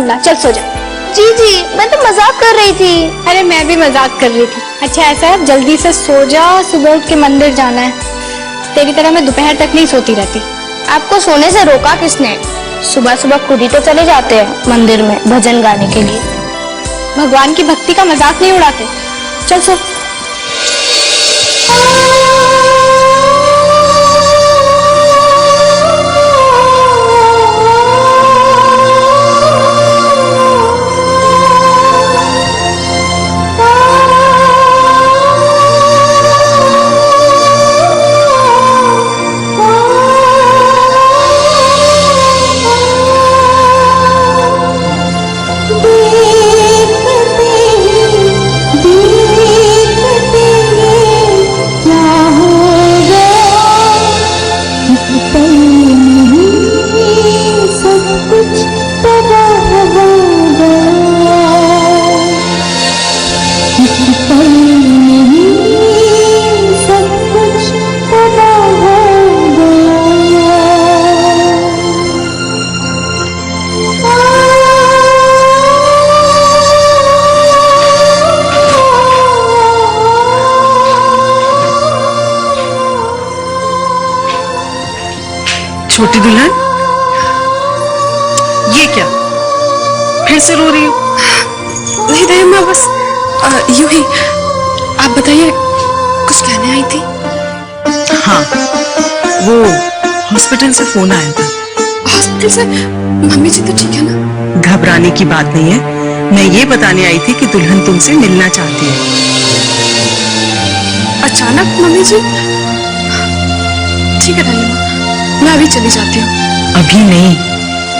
सुनना, चल सो जा। जी मैं तो मजाक कर रही थी। अरे मैं भी मजाक कर रही थी। अच्छा ऐसा है, जल्दी से सो जा, सुबह उठ के मंदिर जाना है। तेरी तरह मैं दोपहर तक नहीं सोती रहती। आपको सोने से रोका किसने? सुबह सुबह खुद ही तो चले जाते हैं मंदिर में भजन गाने के लिए। भगवान की भक्ति का मजाक नहीं उड़ाते। चल सो। छोटी दुल्हन, ये क्या फिर से रो रही हो? नहीं नहीं मैं बस यूं ही। आप बताइए, कुछ कहने आई थी? हाँ, वो हॉस्पिटल से फोन आया था। हॉस्पिटल से? मम्मी जी तो ठीक है ना? घबराने की बात नहीं है, मैं ये बताने आई थी कि दुल्हन तुमसे मिलना चाहती है। अचानक मम्मी जी? ठीक है दादी, मैं अभी चली जाती हूँ। अभी नहीं,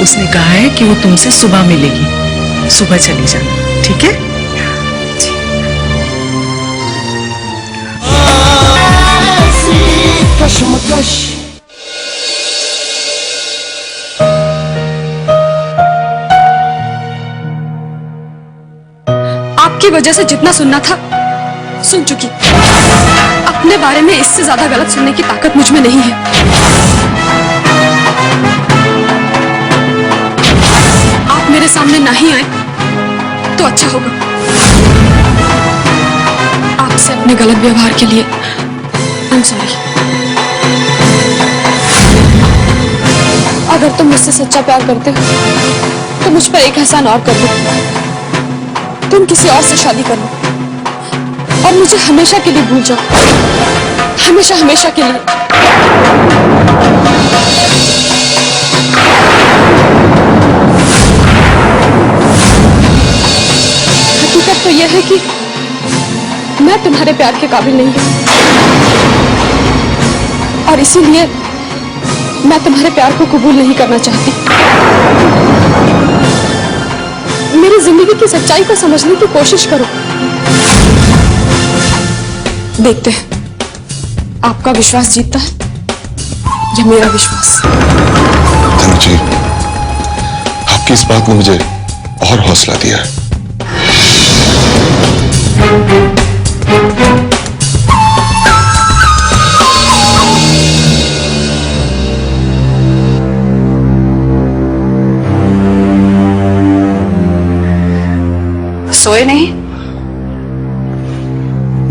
उसने कहा है कि वो तुमसे सुबह मिलेगी। सुबह चली जाना, ठीक है? आपकी वजह से जितना सुनना था सुन चुकी। अपने बारे में इससे ज्यादा गलत सुनने की ताकत मुझ में नहीं है। आप मेरे सामने नहीं आए तो अच्छा होगा। आपसे अपने गलत व्यवहार के लिए आई एम सॉरी। अगर तुम मुझसे सच्चा प्यार करते हो तो मुझ पर एक एहसान और कर दो। तुम किसी और से शादी कर लो और मुझे हमेशा के लिए भूल जाओ। हमेशा हमेशा के लिए। हकीकत तो यह है कि मैं तुम्हारे प्यार के काबिल नहीं हूं और इसीलिए मैं तुम्हारे प्यार को कबूल नहीं करना चाहती। मेरी जिंदगी की सच्चाई को समझने की कोशिश करो। देखते हैं आपका विश्वास जीतता है या मेरा विश्वास। तनु जी, आपकी इस बात ने मुझे और हौसला दिया है। सोए नहीं?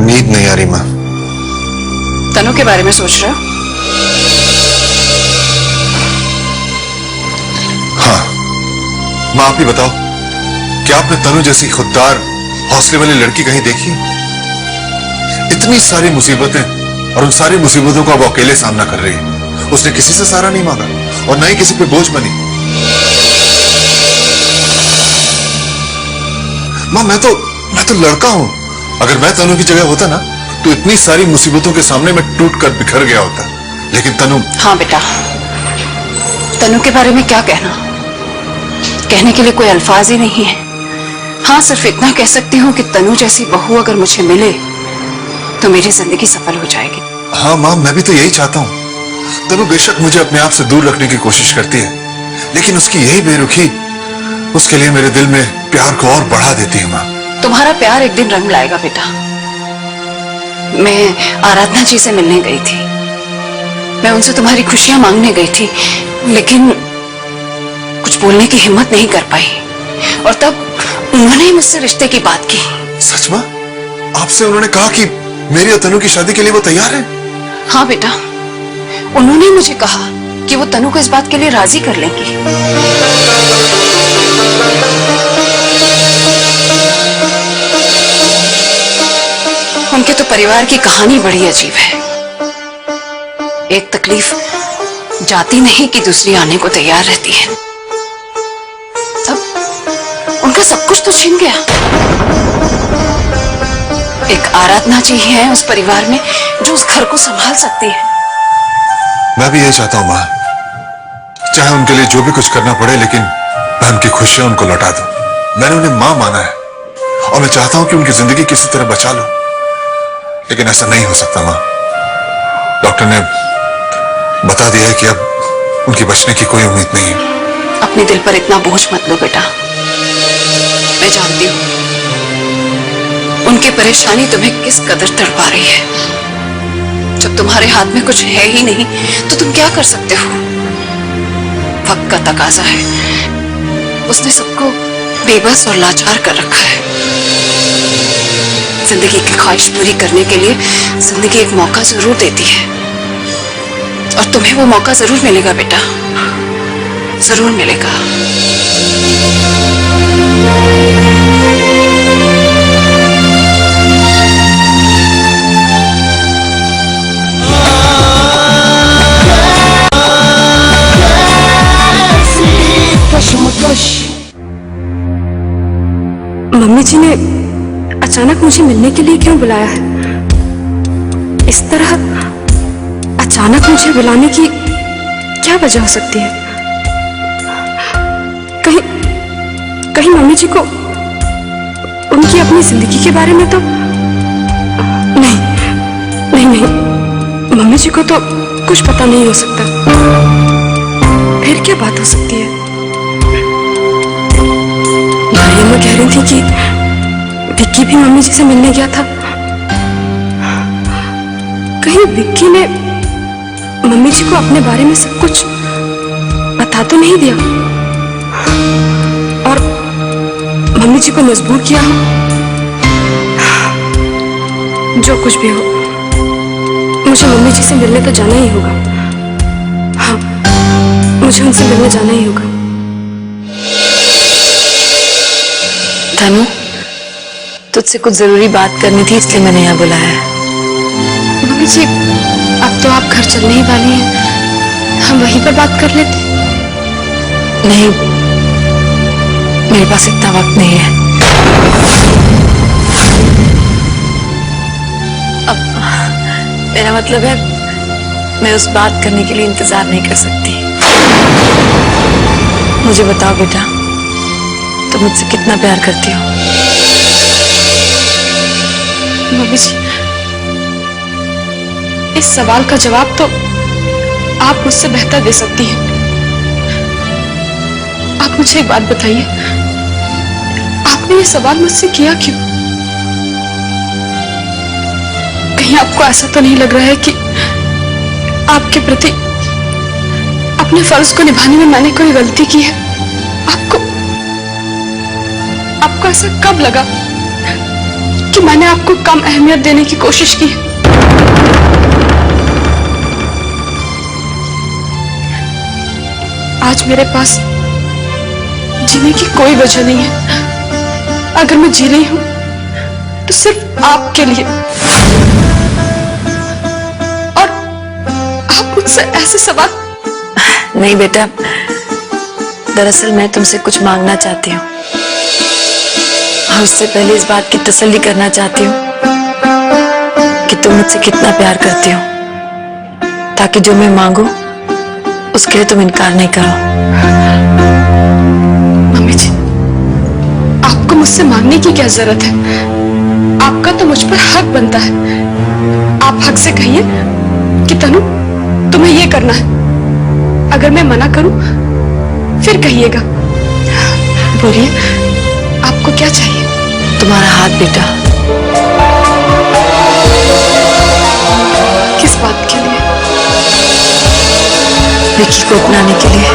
नींद नहीं आ रही मां। तनु के बारे में सोच रहे हो? हाँ मां, आप ही बताओ, क्या आपने तनु जैसी खुददार हौसले वाली लड़की कहीं देखी? इतनी सारी मुसीबतें और उन सारी मुसीबतों का वो अकेले सामना कर रही है। उसने किसी से सहारा नहीं मांगा और न ही किसी पे बोझ बनी। मां, मैं तो लड़का हूं। अगर मैं तनु की जगह होता ना तो इतनी सारी मुसीबतों के सामने मैं टूटकर बिखर गया होता। लेकिन तनु। हाँ बेटा, तनु के बारे में क्या कहना, कहने के लिए कोई अल्फाज ही नहीं है। हाँ, सिर्फ इतना कह सकती हूँ कि तनु जैसी बहू अगर मुझे मिले तो मेरी जिंदगी सफल हो जाएगी। हाँ मां, मैं भी तो यही चाहता हूँ। तनु बेशक मुझे अपने आप से दूर रखने की कोशिश करती है, लेकिन उसकी यही बेरुखी उसके लिए मेरे दिल में प्यार को और बढ़ा देती है मां। तुम्हारा प्यार एक दिन रंग लाएगा बेटा। मैं आराधना जी से मिलने गई थी, मैं उनसे तुम्हारी खुशियां मांगने गई थी, लेकिन कुछ बोलने की हिम्मत नहीं कर पाई। और तब उन्होंने ही मुझसे रिश्ते की बात की। सच मां? आपसे उन्होंने कहा कि मेरी और तनु की शादी के लिए वो तैयार है? हाँ बेटा, उन्होंने मुझे कहा कि वो तनु को इस बात के लिए राजी कर लेंगी। उनके तो परिवार की कहानी बड़ी अजीब है। एक तकलीफ जाती नहीं कि दूसरी आने को तैयार रहती है। अब उनका सब कुछ तो छिन गया। एक आराधना जी है उस परिवार में जो उस घर को संभाल सकती है। मैं भी यही चाहता हूं मां, चाहे उनके लिए जो भी कुछ करना पड़े, लेकिन मैं उनकी खुशियां उनको लौटा दूं। मैंने उन्हें मां माना है और मैं चाहता हूं कि उनकी जिंदगी किसी तरह बचा लूं, लेकिन ऐसा नहीं हो सकता मां। डॉक्टर ने बता दिया है कि अब उनकी बचने की कोई उम्मीद नहीं है। अपने दिल पर इतना बोझ मत लो बेटा। मैं जानती हूं उनकी परेशानी तुम्हें किस कदर तड़पा रही है। जब तुम्हारे हाथ में कुछ है ही नहीं तो तुम क्या कर सकते हो? वक्त का तकाजा है। उसने सबको बेबस और लाचार कर रखा है। जिंदगी की ख्वाहिश पूरी करने के लिए जिंदगी एक मौका जरूर देती है और तुम्हें वो मौका जरूर मिलेगा बेटा, जरूर मिलेगा। मम्मी जी ने अचानक मुझे मिलने के लिए क्यों बुलाया है? इस तरह अचानक मुझे बुलाने की क्या वजह हो सकती है? कहीं कहीं मम्मी जी को उनकी अपनी जिंदगी के बारे में तो नहीं नहीं नहीं, मम्मी जी को तो कुछ पता नहीं हो सकता। फिर क्या बात हो सकती है? मैं कह रही थी कि विक्की भी मम्मी जी से मिलने गया था। कहीं विक्की ने मम्मी जी को अपने बारे में सब कुछ बता तो नहीं दिया और मम्मी जी को मजबूर किया हो? जो कुछ भी हो, मुझे मम्मी जी से मिलने तो जाना ही होगा। हाँ, मुझे उनसे मिलने जाना ही होगा। तनु, तुझसे कुछ जरूरी बात करनी थी, इसलिए मैंने यहाँ बुलाया है। मम्मी जी, अब तो आप घर चलने ही वाली हैं, हम वहीं पर बात कर लेते। नहीं, मेरे पास इतना वक्त नहीं है। अब मेरा मतलब है, मैं उस बात करने के लिए इंतजार नहीं कर सकती। मुझे बताओ बेटा, तुम मुझसे कितना प्यार करती हो? मम्मी जी, इस सवाल का जवाब तो आप मुझसे बेहतर दे सकती हैं। आप मुझे एक बात बताइए, आपने ये सवाल मुझसे किया क्यों? कहीं आपको ऐसा तो नहीं लग रहा है कि आपके प्रति अपने फर्ज को निभाने में मैंने कोई गलती की है? आपको ऐसा कब लगा कि मैंने आपको कम अहमियत देने की कोशिश की है? आज मेरे पास जीने की कोई वजह नहीं है। अगर मैं जी रही हूं तो सिर्फ आपके लिए, और आप मुझसे ऐसे सवाल। नहीं बेटा, दरअसल मैं तुमसे कुछ मांगना चाहती हूँ और उससे पहले इस बात की तसल्ली करना चाहती हूँ कि तुम मुझसे कितना प्यार करती हो, ताकि जो मैं मांगू उसके लिए तुम इनकार नहीं करो। मम्मी जी, आपको मुझसे मांगने की क्या जरूरत है? आपका तो मुझ पर हक बनता है। आप हक से कहिए कि तनु, तुम्हें ये करना है। अगर मैं मना करूं फिर कहिएगा। बोलिए, आपको क्या चाहिए? तुम्हारा हाथ बेटा। किस बात के लिए? विक्की को अपनाने के लिए।